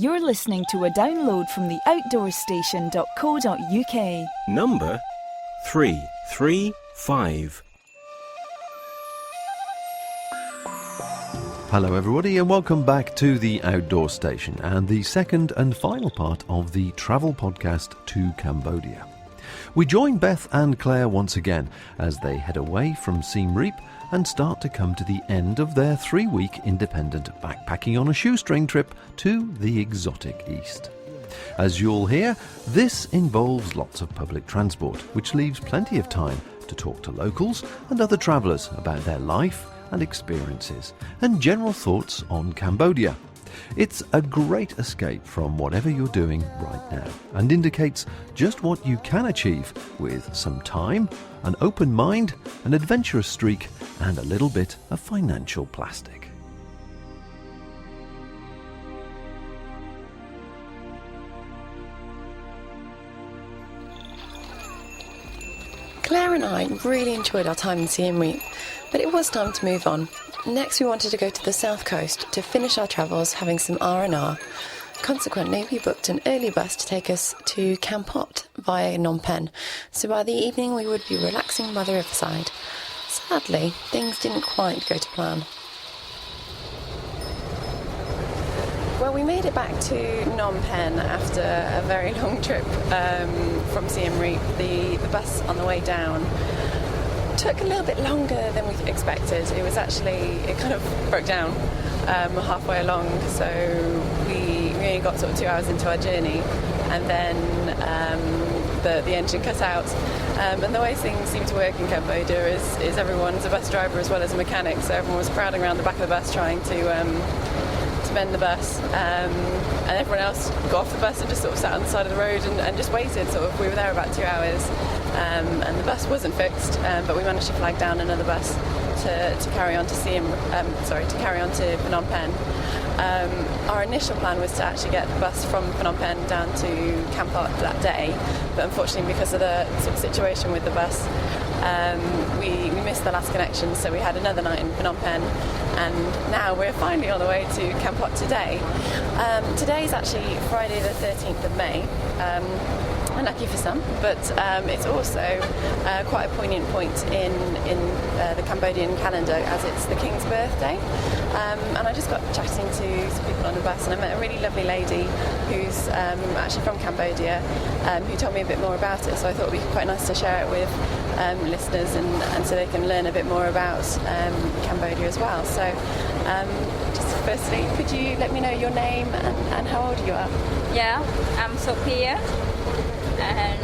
You're listening to a download from the outdoorstation.co.uk. Number 335. Hello everybody and welcome back to the Outdoor Station and the second and final part of the travel podcast to Cambodia. We join Beth and Claire once again as they head away from Siem Reap and start to come to the end of their 3-week independent backpacking on a shoestring trip to the exotic east. As you'll hear, this involves lots of public transport, which leaves plenty of time to talk to locals and other travellers about their life and experiences and general thoughts on Cambodia. It's a great escape from whatever you're doing right now and indicates just what you can achieve with some time, an open mind, an adventurous streak and a little bit of financial plastic. Claire and I really enjoyed our time in Siem Reap, but it was time to move on. Next we wanted to go to the south coast to finish our travels having some R&R. Consequently, we booked an early bus to take us to Kampot via Phnom Penh, so by the evening we would be relaxing by the riverside. Sadly, things didn't quite go to plan. Well, we made it back to Phnom Penh after a very long trip from Siem Reap. The bus on the way down took a little bit longer than we expected. It kind of broke down halfway along, so we only got sort of 2 hours into our journey, and then the engine cut out. And the way things seem to work in Cambodia is everyone's a bus driver as well as a mechanic, so everyone was crowding around the back of the bus trying to mend the bus, and everyone else got off the bus and just sort of sat on the side of the road and just waited. We were there about 2 hours, and the bus wasn't fixed, but we managed to flag down another bus to carry on to Phnom Penh. Our initial plan was to actually get the bus from Phnom Penh down to Kampot that day, but unfortunately because of the sort of situation with the bus, we missed the last connection, so we had another night in Phnom Penh, and now we're finally on the way to Kampot today. Today is actually Friday the 13th of May. Unlucky for some, but it's also quite a poignant point in the Cambodian calendar, as it's the King's birthday. And I just got chatting to some people on the bus, and I met a really lovely lady who's actually from Cambodia, who told me a bit more about it, so I thought it would be quite nice to share it with listeners and so they can learn a bit more about Cambodia as well. So just firstly, could you let me know your name and how old you are? Yeah, I'm Sophia, and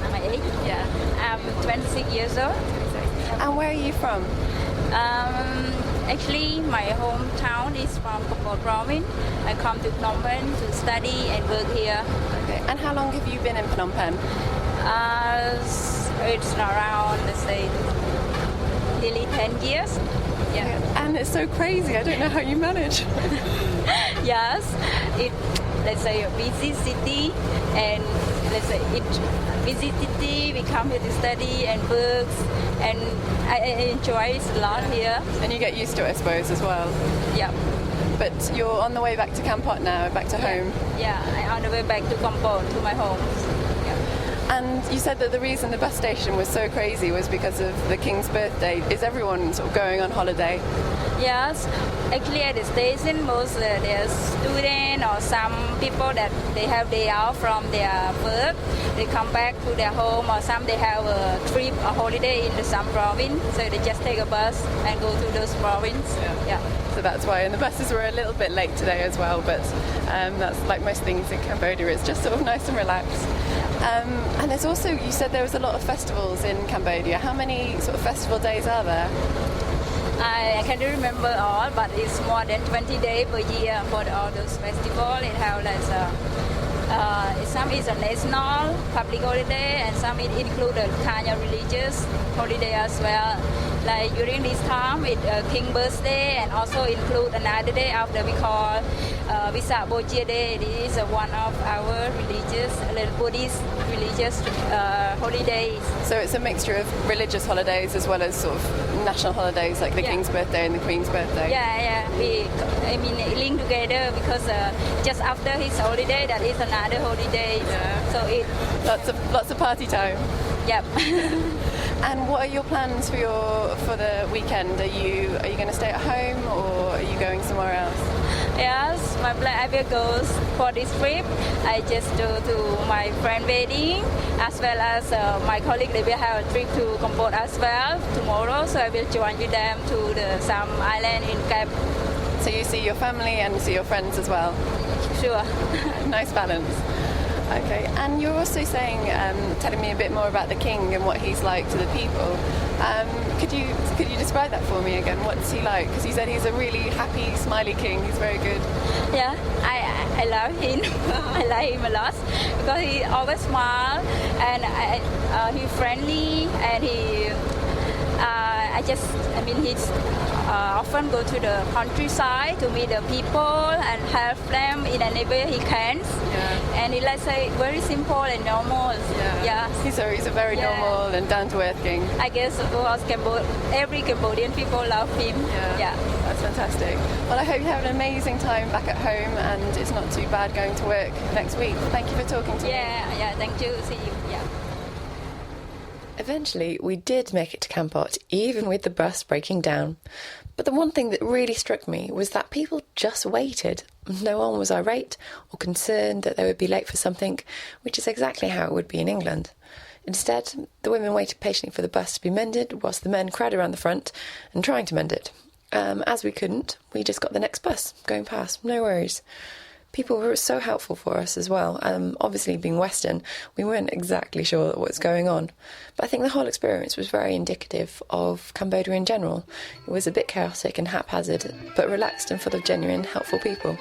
my age, I'm 26 years old. And where are you from? Actually, my hometown is from Kampot province. I come to Phnom Penh to study and work here. Okay. And how long have you been in Phnom Penh? It's around, let's say, nearly 10 years. Yeah. And it's so crazy. I don't know how you manage. Yes, let's say a busy city, and let's say it's busy city. We come here to study and work, and I enjoy it a lot here. And you get used to it, I suppose, as well. Yeah. But you're on the way back to Kampot now, back to home. Yeah, I'm on the way back to Kampot, to my home. And you said that the reason the bus station was so crazy was because of the King's birthday. Is everyone sort of going on holiday? Yes, actually at the station most there's students or some people that they have day off from their work. They come back to their home, or some they have a trip, a holiday in some province, so they just take a bus and go to those provinces. Yeah. So that's why, and the buses were a little bit late today as well, but that's like most things in Cambodia, it's just sort of nice and relaxed. And there's also, you said there was a lot of festivals in Cambodia. How many sort of festival days are there? I can't remember all, but it's more than 20 days per year for all those festivals. It has like some is a national public holiday, and some it include a kind of religious holiday as well. Like during this time, it's King's birthday, and also include another day after we call Visak Bojia Day. It is one of our religious Buddhist religious holidays. So it's a mixture of religious holidays as well as sort of national holidays like the King's birthday and the Queen's birthday. Yeah. We link together because just after his holiday, that is another holiday. Yeah. So it lots of party time. Yep. And what are your plans for the weekend? Are you going to stay at home or are you going somewhere else? Yes, my plan I will go for this trip. I just go to my friend wedding as well as my colleague. They will have a trip to Cambodia as well tomorrow. So I will join with them to some island in Cape. So you see your family and see your friends as well? Sure. Nice balance. Okay, and you're also saying, telling me a bit more about the king and what he's like to the people. Could you describe that for me again? What's he like? Because you said he's a really happy, smiley king. He's very good. Yeah, I love him. I like him a lot because he always smiles and he's friendly and he's often go to the countryside to meet the people and help them in any way he can. Yeah. And he let's say very simple and normal. Yeah. He's a very normal and down-to-earth king. I guess because every Cambodian people love him. Yeah. That's fantastic. Well, I hope you have an amazing time back at home and it's not too bad going to work next week. Thank you for talking to me. Yeah, thank you. See you. Yeah. Eventually, we did make it to Kampot, even with the bus breaking down. But the one thing that really struck me was that people just waited. No one was irate or concerned that they would be late for something, which is exactly how it would be in England. Instead, the women waited patiently for the bus to be mended, whilst the men crowded around the front and trying to mend it. As we couldn't, we just got the next bus going past, no worries. People were so helpful for us as well. Obviously, being Western, we weren't exactly sure what was going on. But I think the whole experience was very indicative of Cambodia in general. It was a bit chaotic and haphazard, but relaxed and full of genuine, helpful people.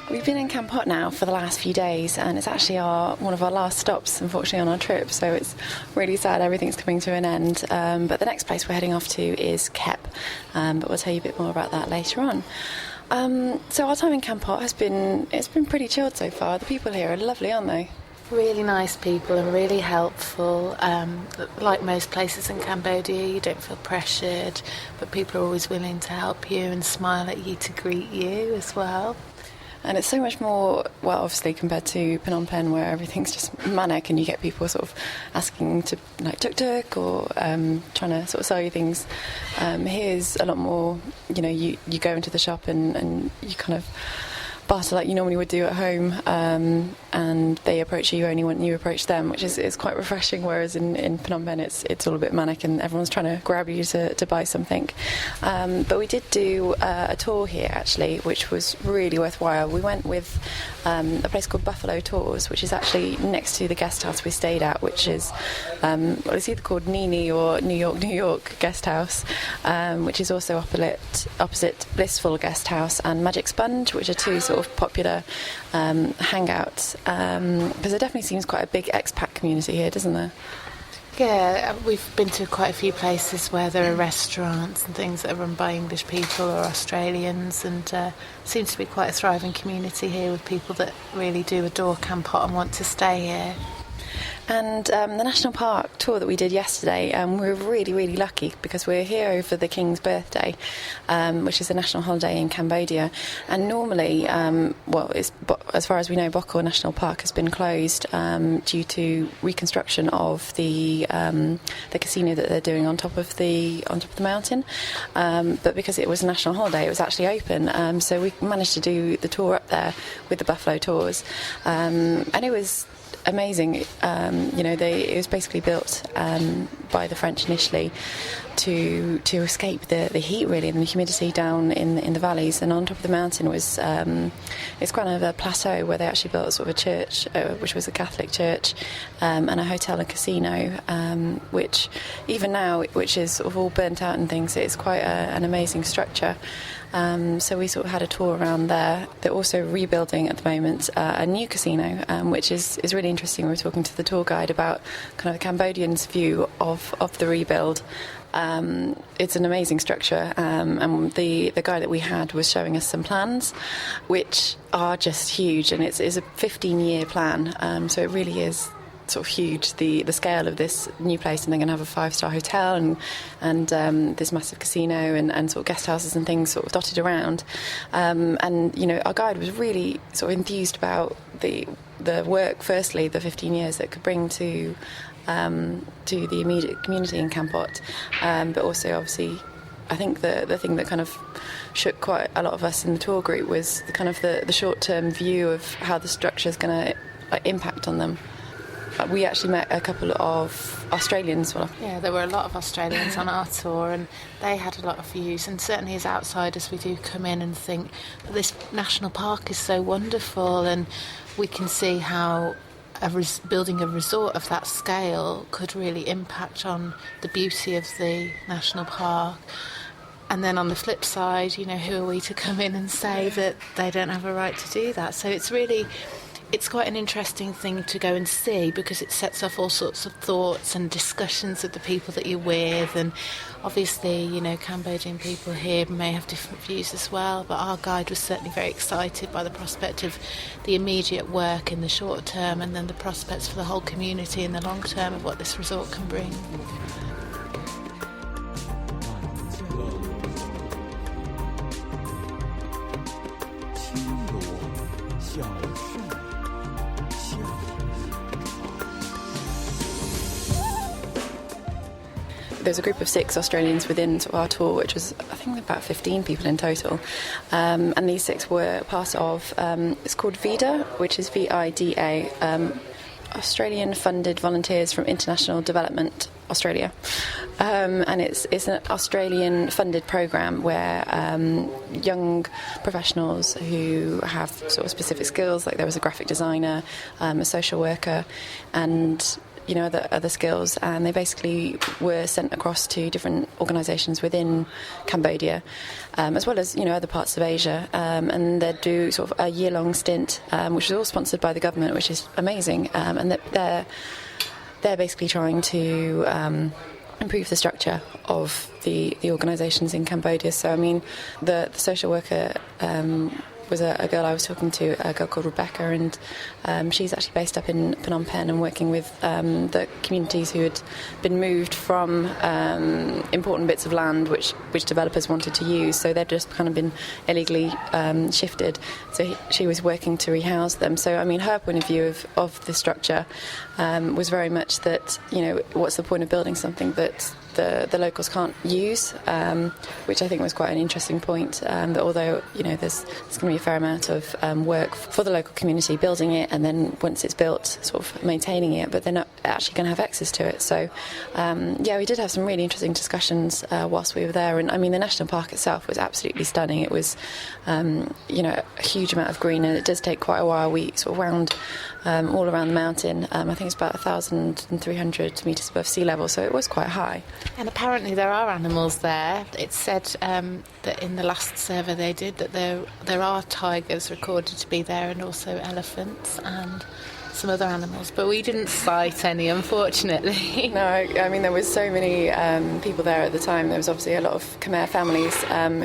We've been in Kampot now for the last few days and it's actually one of our last stops, unfortunately, on our trip, so it's really sad everything's coming to an end. But the next place we're heading off to is Kep, but we'll tell you a bit more about that later on. So our time in Kampot has been pretty chilled so far. The people here are lovely, aren't they? Really nice people and really helpful. Like most places in Cambodia, you don't feel pressured, but people are always willing to help you and smile at you to greet you as well. And it's so much more, well, obviously, compared to Phnom Penh, where everything's just manic and you get people sort of asking to, like, tuk-tuk or trying to sort of sell you things. Here's a lot more, you go into the shop and you kind of barter like you normally would do at home, and they approach you only when you approach them, which is quite refreshing, whereas in Phnom Penh it's all a bit manic and everyone's trying to grab you to buy something. But we did do a tour here actually, which was really worthwhile. We went with a place called Buffalo Tours, which is actually next to the guest house we stayed at, which is it's either called Nini or New York Guest House, which is also opposite Blissful Guest House and Magic Sponge, which are two sort of popular hangouts, because there definitely seems quite a big expat community here, doesn't there? Yeah, we've been to quite a few places where there are restaurants and things that are run by English people or Australians, and seems to be quite a thriving community here with people that really do adore Kampot and want to stay here. And the National Park tour that we did yesterday, we were really, really lucky because we're here over the King's birthday, which is a national holiday in Cambodia. And normally, as far as we know, Bokor National Park has been closed due to reconstruction of the casino that they're doing on top of the mountain. But because it was a national holiday, it was actually open. So we managed to do the tour up there with the Buffalo Tours, and it was amazing. It was basically built by the French initially to escape the heat really and the humidity down in the valleys, and on top of the mountain was it's kind of a plateau where they actually built sort of a church, which was a Catholic church, and a hotel and casino, which even now, which is sort of all burnt out and things, it's quite an amazing structure. So we sort of had a tour around there. They're also rebuilding at the moment a new casino, which is really interesting. We were talking to the tour guide about kind of the Cambodians' view of the rebuild, It's an amazing structure, and the guy that we had was showing us some plans, which are just huge, and it's a 15-year plan, so it really is sort of huge, the scale of this new place. And they're going to have a 5-star hotel and this massive casino and sort of guest houses and things sort of dotted around. And, you know, our guide was really sort of enthused about the work, firstly, the 15 years that could bring to the immediate community in Kampot, but also, obviously, I think the thing that kind of shook quite a lot of us in the tour group was the kind of the short-term view of how the structure is going to impact on them. We actually met a couple of Australians. Yeah, there were a lot of Australians on our tour, and they had a lot of views. And certainly as outsiders, we do come in and think that this national park is so wonderful, and we can see how building a resort of that scale could really impact on the beauty of the national park. And then on the flip side, you know, who are we to come in and say that they don't have a right to do that? So it's quite an interesting thing to go and see, because it sets off all sorts of thoughts and discussions with the people that you're with. And obviously, you know, Cambodian people here may have different views as well, but our guide was certainly very excited by the prospect of the immediate work in the short term, and then the prospects for the whole community in the long term of what this resort can bring. There's a group of 6 Australians within sort of our tour, which was, I think, about 15 people in total. And these 6 were part of, it's called VIDA, which is VIDA, Australian Funded Volunteers from International Development Australia. And it's an Australian funded program where young professionals who have sort of specific skills, like there was a graphic designer, a social worker, and you know, other skills, and they basically were sent across to different organisations within Cambodia, as well as, you know, other parts of Asia, and they'd do sort of a year-long stint, which was all sponsored by the government, which is amazing, and they're basically trying to improve the structure of the organisations in Cambodia. So, I mean, the social worker was a girl I was talking to, a girl called Rebecca, and she's actually based up in Phnom Penh and working with the communities who had been moved from important bits of land which developers wanted to use, so they'd just kind of been illegally shifted. So she was working to rehouse them. So, I mean, her point of view of the structure was very much that, you know, what's the point of building something that the locals can't use, which I think was quite an interesting point, that although, you know, there's going to be a fair amount of work for the local community building it, and then once it's built, sort of maintaining it, but they're not actually going to have access to it. So, yeah, we did have some really interesting discussions whilst we were there. And, I mean, the national park itself was absolutely stunning. It was, you know, a huge amount of green, and it does take quite a while. We sort of wound all around the mountain. I think it's about 1,300 metres above sea level, so it was quite high. And apparently there are animals there. It's said that in the last survey they did that there are tigers recorded to be there, and also elephants and some other animals, but we didn't sight any, unfortunately. No, I mean, there was so many people there at the time. There was obviously a lot of Khmer families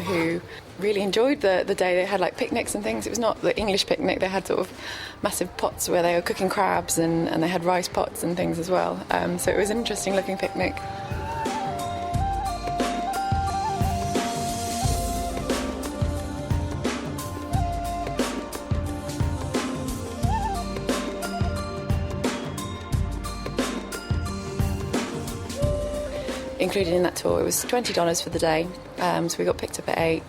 who really enjoyed the day. They had like picnics and things. It was not the English picnic. They had sort of massive pots where they were cooking crabs, and they had rice pots and things as well. So it was an interesting looking picnic. Included in that tour, it was $20 for the day, so we got picked up at 8,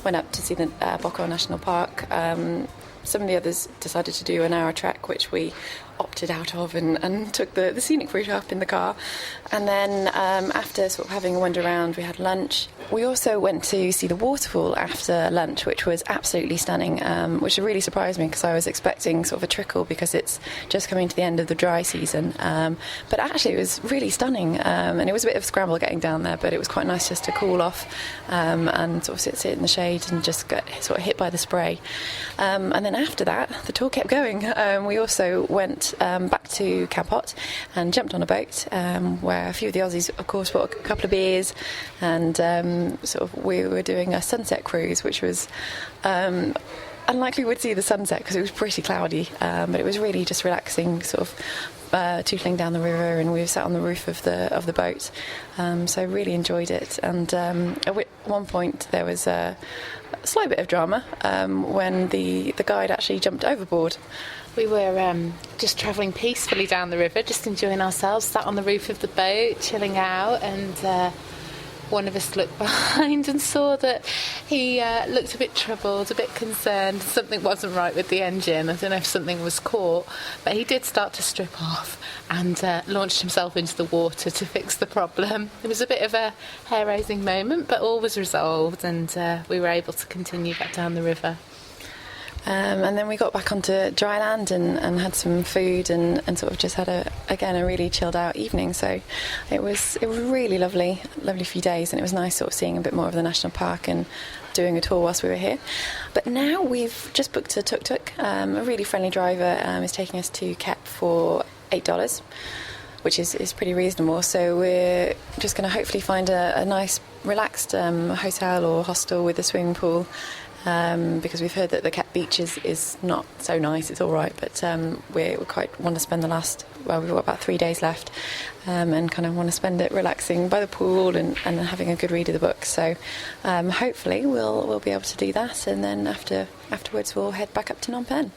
went up to see the Boko National Park. Some of the others decided to do an hour trek, which we opted out of, and took the scenic route up in the car. And then after sort of having a wander around, we had lunch. We also went to see the waterfall after lunch, which was absolutely stunning, which really surprised me because I was expecting sort of a trickle because it's just coming to the end of the dry season. But actually it was really stunning, and it was a bit of a scramble getting down there, but it was quite nice just to cool off and sort of sit in the shade and just get sort of hit by the spray. And then after that, the tour kept going. We also went back to Kampot and jumped on a boat where a few of the Aussies, of course, bought a couple of beers, and we were doing a sunset cruise, which was unlikely we'd see the sunset because it was pretty cloudy, but it was really just relaxing, tootling down the river, and we were sat on the roof of the boat, so really enjoyed it. And at one point there was a slight bit of drama when the guide actually jumped overboard. We were just travelling peacefully down the river, just enjoying ourselves, sat on the roof of the boat, chilling out, and one of us looked behind and saw that he looked a bit troubled, a bit concerned. Something wasn't right with the engine. I don't know if something was caught, but he did start to strip off and launched himself into the water to fix the problem. It was a bit of a hair-raising moment, but all was resolved, and we were able to continue back down the river. And then we got back onto dry land and had some food and sort of just had a really chilled out evening. So it was really lovely few days, and it was nice sort of seeing a bit more of the national park and doing a tour whilst we were here. But now we've just booked a tuk-tuk. A really friendly driver is taking us to Kep for $8, which is pretty reasonable. So we're just going to hopefully find a nice relaxed hotel or hostel with a swimming pool. Because we've heard that the Kep beach is not so nice. It's all right, but we quite want to spend we've got about 3 days left, and kind of want to spend it relaxing by the pool and having a good read of the book. So hopefully we'll be able to do that, and then afterwards we'll head back up to Phnom Penh.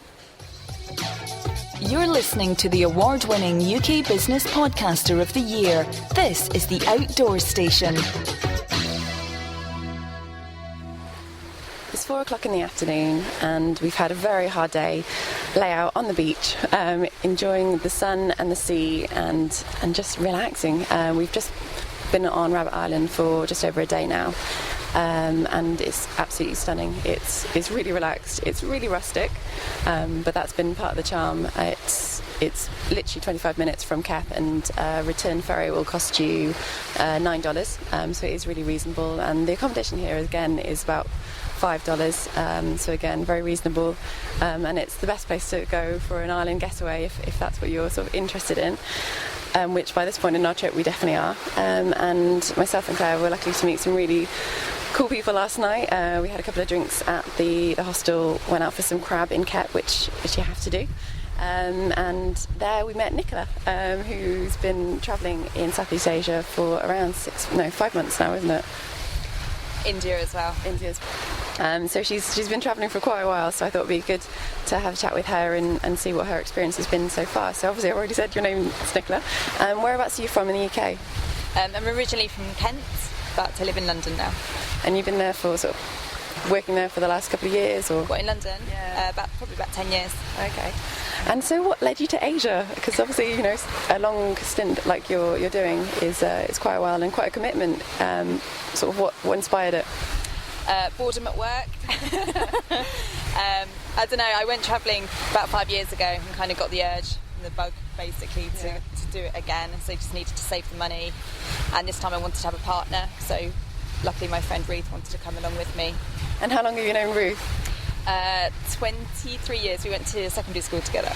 You're listening to the award-winning UK Business Podcaster of the Year. This is the Outdoor Station. It's 4 o'clock in the afternoon, and we've had a very hard day, lay out on the beach, enjoying the sun and the sea, and just relaxing. We've just been on Rabbit Island for just over a day now, and it's absolutely stunning. It's really relaxed. It's really rustic, but that's been part of the charm. It's literally 25 minutes from Kep, and return ferry will cost you $9, so it is really reasonable. And the accommodation here again is about $5, so again very reasonable, and it's the best place to go for an island getaway if that's what you're sort of interested in, which by this point in our trip we definitely are. And myself and Claire were lucky to meet some really cool people last night. We had a couple of drinks at the hostel, went out for some crab in Kep, which you have to do. And there we met Nicola, who's been travelling in Southeast Asia for around 5 months now, isn't it? India as well. So she's been travelling for quite a while, so I thought it'd be good to have a chat with her and see what her experience has been so far. So obviously I've already said your name is Nicola. Whereabouts are you from in the UK? I'm originally from Kent, but I live in London now. And you've been there for sort of working there for the last couple of years, or? What, in London? Yeah. Probably about 10 years. Okay. And so what led you to Asia? Because obviously, a long stint like you're doing is quite a while and quite a commitment. Sort of what inspired it? Boredom at work. I don't know, I went travelling about 5 years ago and kind of got the urge and the bug basically to do it again, so just needed to save the money, and this time I wanted to have a partner, so luckily my friend Ruth wanted to come along with me. And how long have you known Ruth? 23 years. We went to secondary school together.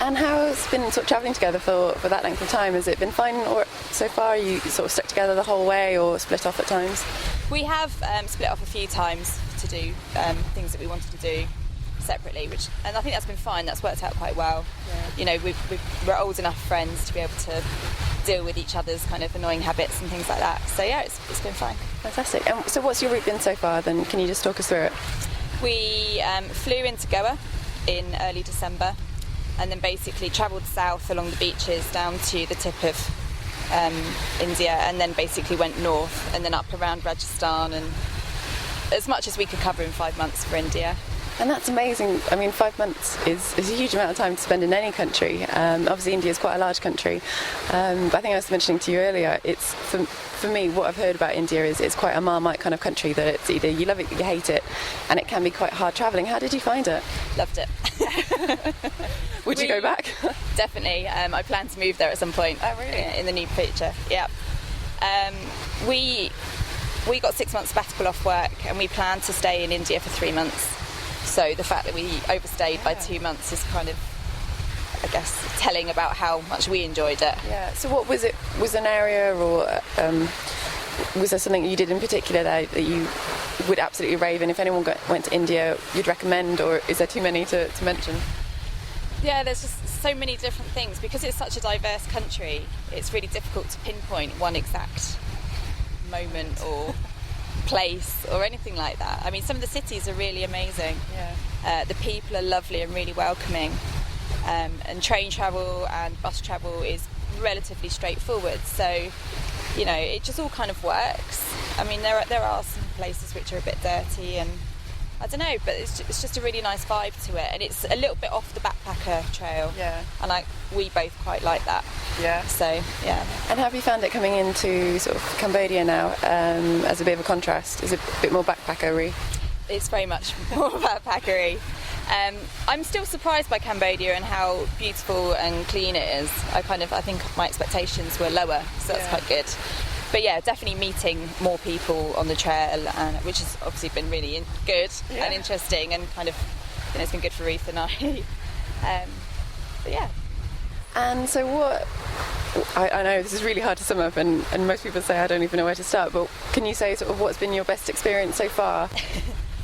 And how has it been sort of travelling together for that length of time? Has it been fine or so far? Are you sort of stuck together the whole way or split off at times? We have split off a few times to do things that we wanted to do separately, and I think that's been fine. That's worked out quite well. Yeah. We're old enough friends to be able to deal with each other's kind of annoying habits and things like that. So yeah, it's been fine. Fantastic. And so what's your route been so far then? Can you just talk us through it? We flew into Goa in early December, and then basically travelled south along the beaches down to the tip of India, and then basically went north and then up around Rajasthan, and as much as we could cover in 5 months for India. And that's amazing. I mean, 5 months is a huge amount of time to spend in any country. Obviously, India is quite a large country. But I think I was mentioning to you earlier, it's for me, what I've heard about India is it's quite a Marmite kind of country, that it's either you love it or you hate it, and it can be quite hard travelling. How did you find it? Loved it. Would you go back? Definitely. I plan to move there at some point. Oh, really? In the near future, yeah. We got 6 months sabbatical off work, and we planned to stay in India for 3 months. So the fact that we overstayed by 2 months is kind of, I guess, telling about how much we enjoyed it. Yeah. So what was it? Was an area, or was there something you did in particular that you would absolutely rave? And if anyone went to India, you'd recommend, or is there too many to mention? Yeah, there's just so many different things. Because it's such a diverse country, it's really difficult to pinpoint one exact moment or place or anything like that. I mean, some of the cities are really amazing. Yeah. The people are lovely and really welcoming. And train travel and bus travel is relatively straightforward. So, you know, it just all kind of works. I mean, there are some places which are a bit dirty and I don't know, but it's just a really nice vibe to it, and it's a little bit off the backpacker trail. Yeah. And we both quite like that. Yeah. So yeah. And have you found it coming into sort of Cambodia now as a bit of a contrast? Is it a bit more backpackery? It's very much more backpackery. I'm still surprised by Cambodia and how beautiful and clean it is. I think my expectations were lower, so that's quite good. But yeah, definitely meeting more people on the trail, which has obviously been really good and interesting, and kind of, you know, it's been good for Ruth and I. But yeah. And so what, I know this is really hard to sum up, and most people say I don't even know where to start, but can you say sort of what's been your best experience so far?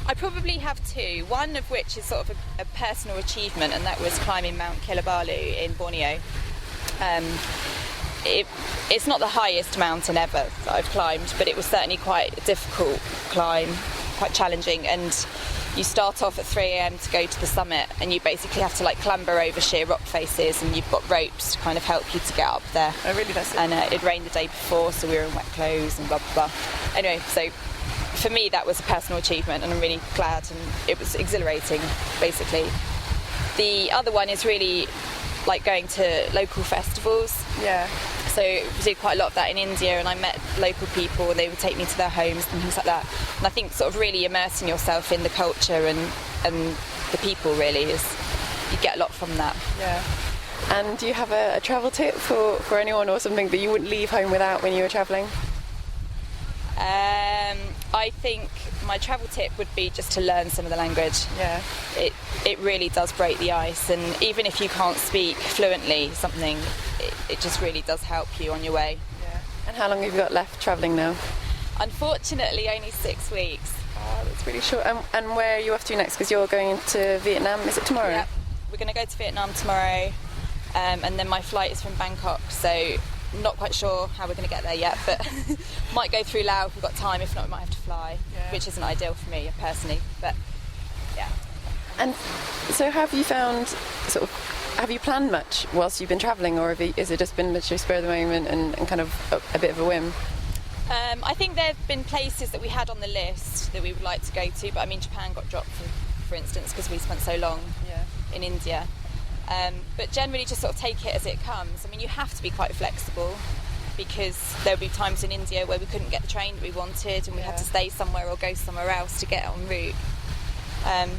I probably have two, one of which is sort of a personal achievement, and that was climbing Mount Kinabalu in Borneo. It's not the highest mountain ever that I've climbed, but it was certainly quite a difficult climb, quite challenging, and you start off at 3 a.m. to go to the summit, and you basically have to clamber over sheer rock faces, and you've got ropes to kind of help you to get up there. Oh really? That's it. And it rained the day before, so we were in wet clothes and blah blah blah. Anyway, so for me that was a personal achievement, and I'm really glad, and it was exhilarating basically. The other one is really like going to local festivals. Yeah. So we did quite a lot of that in India, and I met local people, and they would take me to their homes and things like that. And I think sort of really immersing yourself in the culture and the people really is, you get a lot from that. Yeah. And do you have a travel tip for anyone, or something that you wouldn't leave home without when you were travelling? I think my travel tip would be just to learn some of the language. Yeah. It really does break the ice, and even if you can't speak fluently something, it just really does help you on your way. Yeah. And how long have you got left travelling now? Unfortunately, only 6 weeks. Oh, that's really short. And where are you off to next? Because you're going to Vietnam, is it tomorrow? Yeah, we're going to go to Vietnam tomorrow, and then my flight is from Bangkok, so not quite sure how we're going to get there yet, but might go through Laos if we've got time. If not, we might have to fly, which isn't ideal for me personally, but yeah. And so have you found, have you planned much whilst you've been travelling, or has it just been literally spur of the moment and kind of a bit of a whim? I think there have been places that we had on the list that we would like to go to, but I mean Japan got dropped for instance because we spent so long in India. But generally just sort of take it as it comes. I mean, you have to be quite flexible, because there'll be times in India where we couldn't get the train that we wanted, and we had to stay somewhere or go somewhere else to get en route. And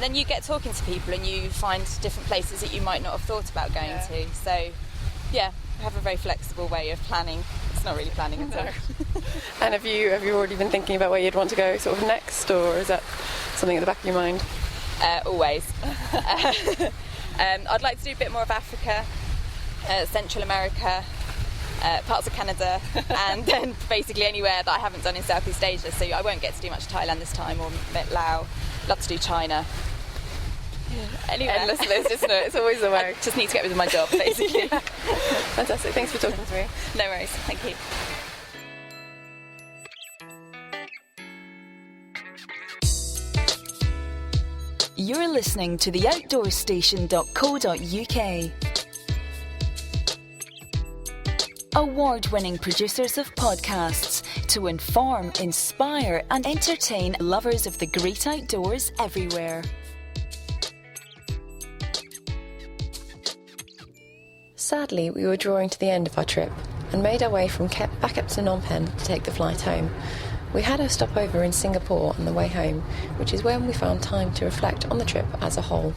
then you get talking to people and you find different places that you might not have thought about going to. So yeah, we have a very flexible way of planning. It's not really planning at all. And have you already been thinking about where you'd want to go sort of next, or is that something at the back of your mind? Always. I'd like to do a bit more of Africa, Central America, parts of Canada, and then basically anywhere that I haven't done in Southeast Asia. So I won't get to do much Thailand this time, or Laos. Love to do China. Anyway, endless list, isn't it? It's always the way. I just need to get rid of my job, basically. Fantastic. Thanks for talking to me. No worries. Thank you. You're listening to the outdoorstation.co.uk. Award-winning producers of podcasts to inform, inspire and entertain lovers of the great outdoors everywhere. Sadly, we were drawing to the end of our trip and made our way from Kep back up to Phnom Penh to take the flight home. We had a stopover in Singapore on the way home, which is when we found time to reflect on the trip as a whole.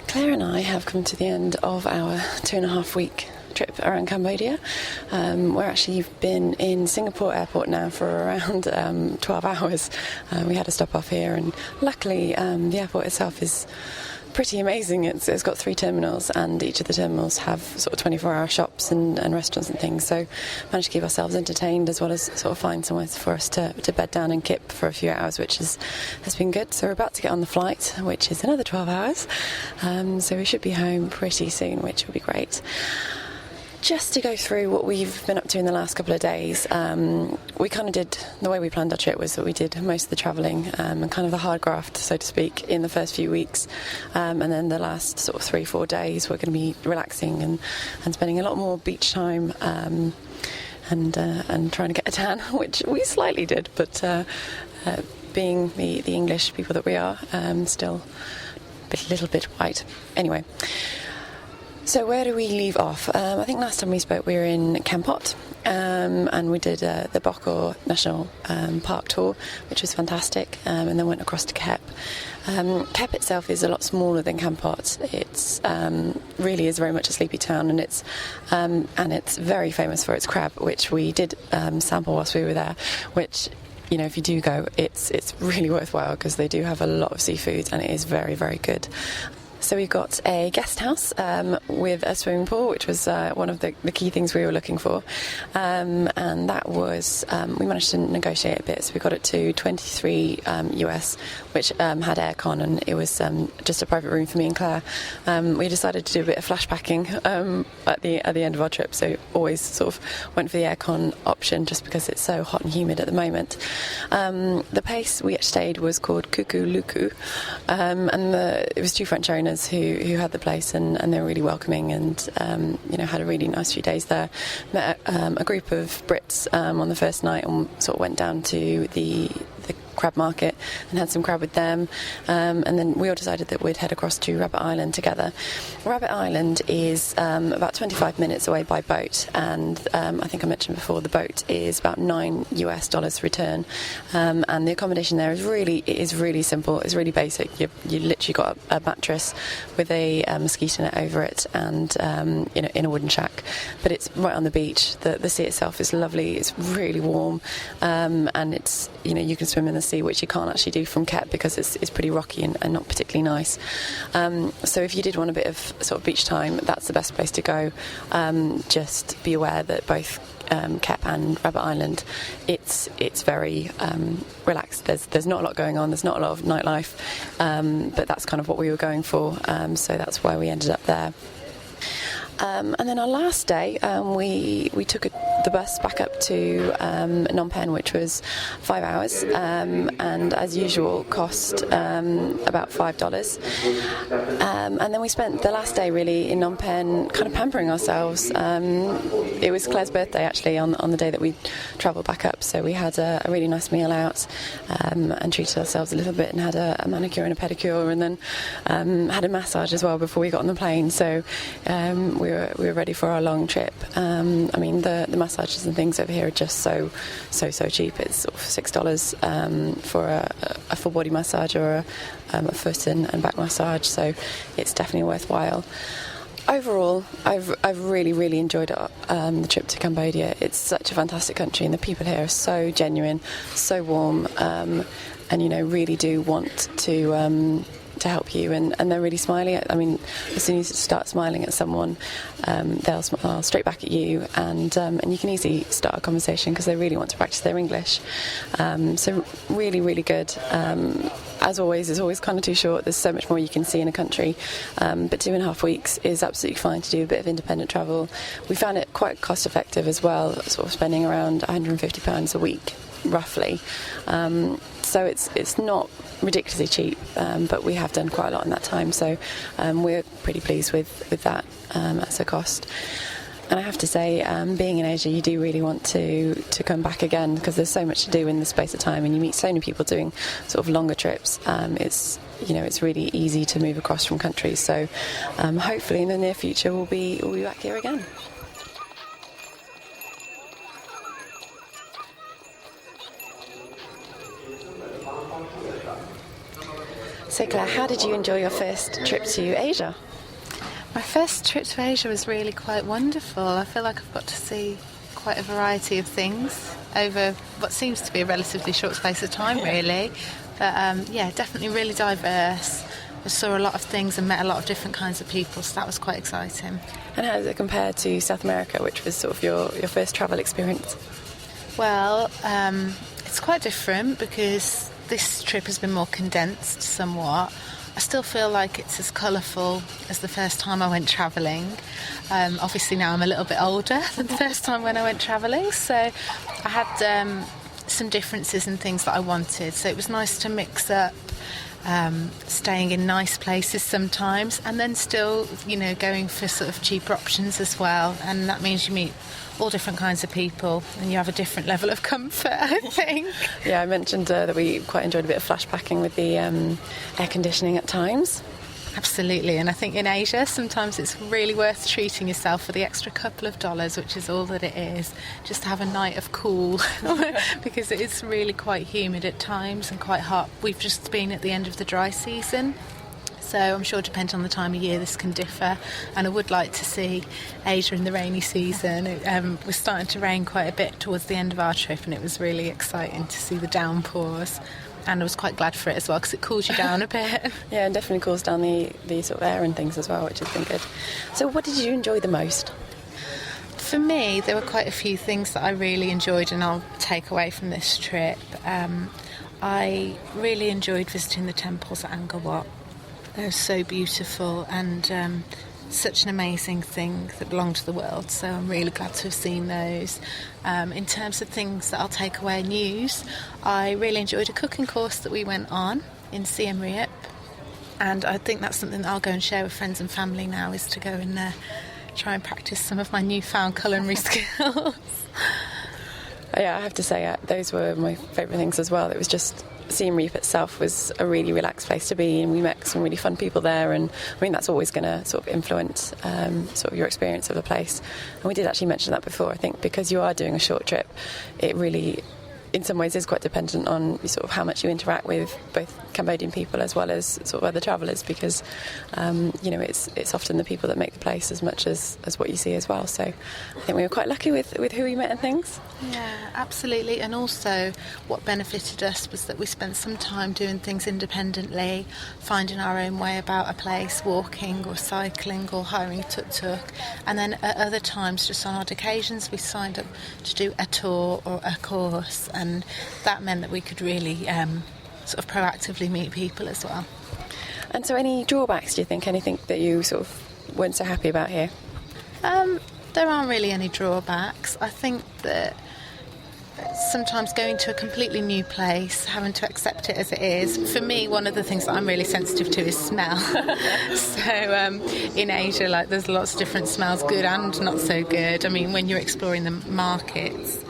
Claire and I have come to the end of our 2.5-week trip around Cambodia. We're actually been in Singapore airport now for around 12 hours. We had a stop off here, and luckily the airport itself is pretty amazing. It's got 3 terminals, and each of the terminals have sort of 24-hour shops and restaurants and things, so managed to keep ourselves entertained as well as sort of find somewhere for us to bed down and kip for a few hours, which has been good. So we're about to get on the flight, which is another 12 hours, so we should be home pretty soon, which will be great. Just to go through what we've been up to in the last couple of days, we kind of did, the way we planned our trip was that we did most of the travelling and kind of the hard graft, so to speak, in the first few weeks, and then the last sort of 3-4 days we're going to be relaxing and spending a lot more beach time and trying to get a tan, which we slightly did, but being the English people that we are, still a little bit white. Anyway. So where do we leave off? I think last time we spoke we were in Kampot, and we did the Bokor National Park tour, which was fantastic, and then went across to Kep. Kep itself is a lot smaller than Kampot. It's really is very much a sleepy town, and it's very famous for its crab, which we did sample whilst we were there, which, you know, if you do go, it's really worthwhile because they do have a lot of seafood and it is very, very good. So we got a guest house with a swimming pool, which was one of the key things we were looking for, and that was we managed to negotiate a bit, so we got it to $23 US, which had aircon, and it was just a private room for me and Claire. We decided to do a bit of flashpacking at the end of our trip, so always sort of went for the aircon option just because it's so hot and humid at the moment. The place we stayed was called Kuku Luku, and it was 2 French owners who had the place, and they were really welcoming, and had a really nice few days there. Met a group of Brits on the first night, and sort of went down to the crab market and had some crab with them, and then we all decided that we'd head across to Rabbit Island together. Rabbit Island is about 25 minutes away by boat, and I think I mentioned before the boat is about $9 US return, and the accommodation there is really simple. It's really basic. You literally got a mattress with a mosquito net over it, and in a wooden shack, but it's right on the beach. The sea itself is lovely. It's really warm, and it's, you can swim in the sea, which you can't actually do from Kep because it's pretty rocky and not particularly nice. So if you did want a bit of sort of beach time, that's the best place to go. Just be aware that both Kep and Rabbit Island, it's very relaxed. There's not a lot going on. There's not a lot of nightlife, but that's kind of what we were going for. So that's why we ended up there. And then our last day, we took the bus back up to Phnom Penh, which was 5 hours, and as usual cost about $5. And then we spent the last day really in Phnom Penh kind of pampering ourselves. It was Claire's birthday actually on the day that we travelled back up, so we had a really nice meal out and treated ourselves a little bit, and had a manicure and a pedicure, and then had a massage as well before we got on the plane. So we were ready for our long trip. The massages and things over here are just so cheap. It's sort of $6 for a full body massage or a foot and back massage, so it's definitely worthwhile. Overall, I've really enjoyed the trip to Cambodia. It's such a fantastic country, and the people here are so genuine, so warm, and really do want to help you, and they're really smiley. I mean, as soon as you start smiling at someone, they'll smile straight back at you, and you can easily start a conversation because they really want to practice their English. So really good. As always, it's always kind of too short. There's so much more you can see in a country, but 2.5 weeks is absolutely fine to do a bit of independent travel. We found it quite cost effective as well, sort of spending around £150 a week roughly. So it's not ridiculously cheap, but we have done quite a lot in that time, so we're pretty pleased with that as a cost. And I have to say, being in Asia, you do really want to come back again, because there's so much to do in the space of time, and you meet so many people doing sort of longer trips. It's really easy to move across from countries, so hopefully in the near future we'll be back here again. So Claire, how did you enjoy your first trip to Asia? My first trip to Asia was really quite wonderful. I feel like I've got to see quite a variety of things over what seems to be a relatively short space of time, really. But definitely really diverse. I saw a lot of things and met a lot of different kinds of people, so that was quite exciting. And how does it compare to South America, which was sort of your first travel experience? Well, it's quite different because this trip has been more condensed somewhat. I still feel like it's as colourful as the first time I went travelling. Obviously now I'm a little bit older than the first time when I went travelling, so I had some differences and things that I wanted. So it was nice to mix up staying in nice places sometimes and then still, going for sort of cheaper options as well. And that means you meet all different kinds of people and you have a different level of comfort, I think. Yeah, I mentioned that we quite enjoyed a bit of flashbacking with the air conditioning at times. Absolutely, and I think in Asia sometimes it's really worth treating yourself for the extra couple of dollars, which is all that it is, just to have a night of cool because it is really quite humid at times and quite hot. We've just been at the end of the dry season, so I'm sure depending on the time of year this can differ, and I would like to see Asia in the rainy season. It was starting to rain quite a bit towards the end of our trip and it was really exciting to see the downpours. And I was quite glad for it as well because it cools you down a bit. Yeah, and definitely cools down the sort of air and things as well, which has been good. So what did you enjoy the most? For me, there were quite a few things that I really enjoyed and I'll take away from this trip. I really enjoyed visiting the temples at Angkor Wat. They're so beautiful and such an amazing thing that belong to the world, so I'm really glad to have seen those. In terms of things that I'll take away news, I really enjoyed a cooking course that we went on in Siem Reap, and I think that's something that I'll go and share with friends and family now, is to go and try and practice some of my newfound culinary skills. Yeah, I have to say those were my favourite things as well. It was just Siem Reap itself was a really relaxed place to be, and we met some really fun people there, and I mean that's always going to sort of influence sort of your experience of the place. And we did actually mention that before. I think because you are doing a short trip, it really in some ways is quite dependent on sort of how much you interact with both Cambodian people as well as sort of other travellers, because it's often the people that make the place as much as what you see as well. So I think we were quite lucky with who we met and things. Yeah, absolutely. And also what benefited us was that we spent some time doing things independently, finding our own way about a place, walking or cycling or hiring a tuk-tuk, and then at other times, just on odd occasions, we signed up to do a tour or a course, and that meant that we could really sort of proactively meet people as well. And so any drawbacks, do you think? Anything that you sort of weren't so happy about here? There aren't really any drawbacks. I think that sometimes going to a completely new place, having to accept it as it is. For me, one of the things that I'm really sensitive to is smell. So in Asia, there's lots of different smells, good and not so good. I mean, when you're exploring the markets,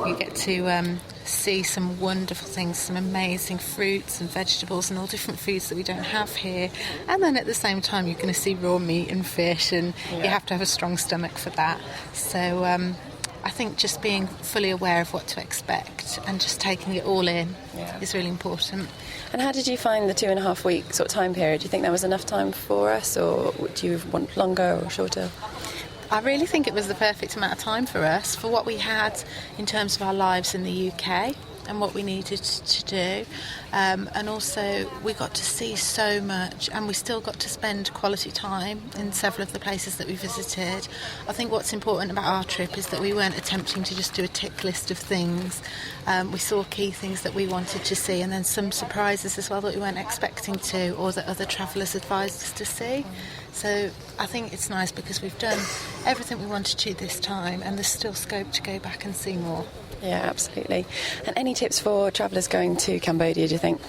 you get to see some wonderful things, some amazing fruits and vegetables and all different foods that we don't have here. And then at the same time, you're going to see raw meat and fish, and you have to have a strong stomach for that. So I think just being fully aware of what to expect and just taking it all in is really important. And how did you find the 2.5 week sort of time period? Do you think that was enough time for us, or would you want longer or shorter? I really think it was the perfect amount of time for us, for what we had in terms of our lives in the UK and what we needed to do. And also we got to see so much, and we still got to spend quality time in several of the places that we visited. I think what's important about our trip is that we weren't attempting to just do a tick list of things. We saw key things that we wanted to see, and then some surprises as well that we weren't expecting to, or that other travellers advised us to see. So I think it's nice because we've done everything we wanted to this time, and there's still scope to go back and see more. Yeah, absolutely. And any tips for travellers going to Cambodia, do you think?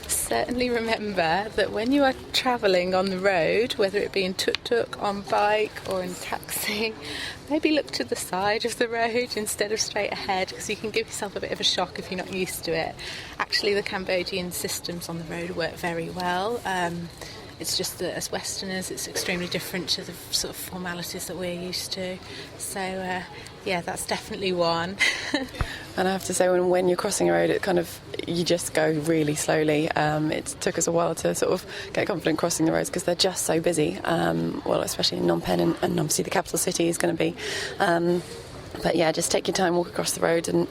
Certainly remember that when you are travelling on the road, whether it be in tuk-tuk, on bike or in taxi, maybe look to the side of the road instead of straight ahead, because you can give yourself a bit of a shock if you're not used to it. Actually, the Cambodian systems on the road work very well. It's just that as Westerners, it's extremely different to the sort of formalities that we're used to. So, that's definitely one. And I have to say, when you're crossing a road, you just go really slowly. It took us a while to sort of get confident crossing the roads because they're just so busy. Especially in Phnom Penh, and obviously the capital city is going to be. But yeah, just take your time, walk across the road, and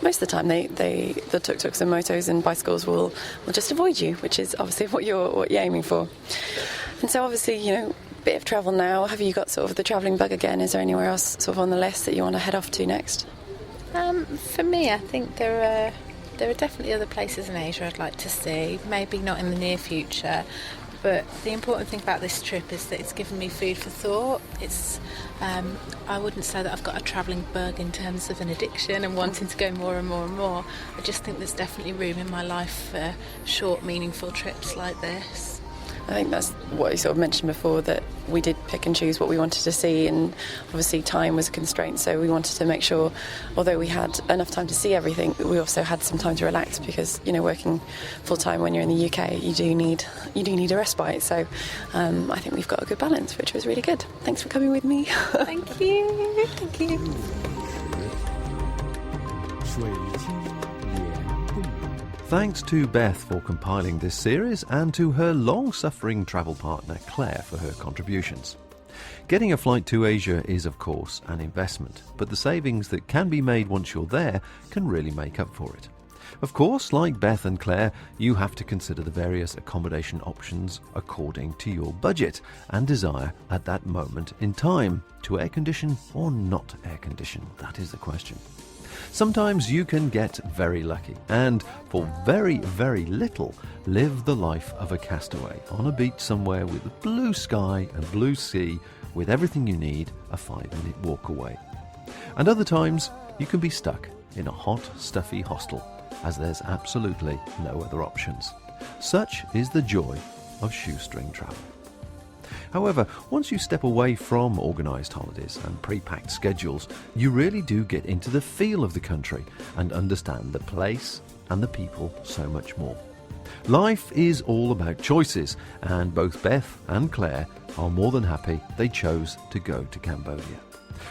most of the time the tuk-tuks and motos and bicycles will just avoid you, which is obviously what you're aiming for. And so obviously, bit of travel now. Have you got sort of the travelling bug again? Is there anywhere else sort of on the list that you want to head off to next? For me, I think there are definitely other places in Asia I'd like to see, maybe not in the near future. But the important thing about this trip is that it's given me food for thought. I wouldn't say that I've got a travelling bug in terms of an addiction and wanting to go more and more and more. I just think there's definitely room in my life for short, meaningful trips like this. I think that's what you sort of mentioned before, that we did pick and choose what we wanted to see, and obviously time was a constraint, so we wanted to make sure, although we had enough time to see everything, we also had some time to relax, because working full time when you're in the UK, you do need a respite. So I think we've got a good balance, which was really good. Thanks for coming with me. Thank you. Thank you. Thanks to Beth for compiling this series, and to her long-suffering travel partner Claire for her contributions. Getting a flight to Asia is, of course, an investment, but the savings that can be made once you're there can really make up for it. Of course, like Beth and Claire, you have to consider the various accommodation options according to your budget and desire at that moment in time. To air condition or not air condition, that is the question. Sometimes you can get very lucky and, for very, very little, live the life of a castaway on a beach somewhere with a blue sky and blue sea, with everything you need a 5-minute walk away. And other times you can be stuck in a hot, stuffy hostel, as there's absolutely no other options. Such is the joy of shoestring travel. However, once you step away from organised holidays and pre-packed schedules, you really do get into the feel of the country and understand the place and the people so much more. Life is all about choices, and both Beth and Claire are more than happy they chose to go to Cambodia.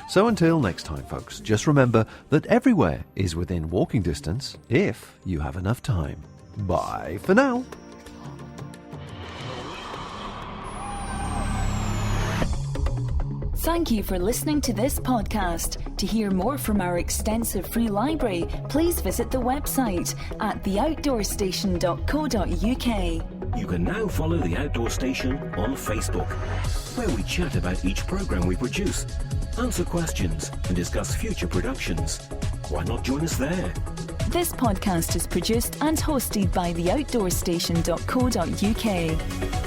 So until next time, folks, just remember that everywhere is within walking distance if you have enough time. Bye for now. Thank you for listening to this podcast. To hear more from our extensive free library, please visit the website at theoutdoorstation.co.uk. You can now follow The Outdoor Station on Facebook, where we chat about each programme we produce, answer questions and discuss future productions. Why not join us there? This podcast is produced and hosted by theoutdoorstation.co.uk.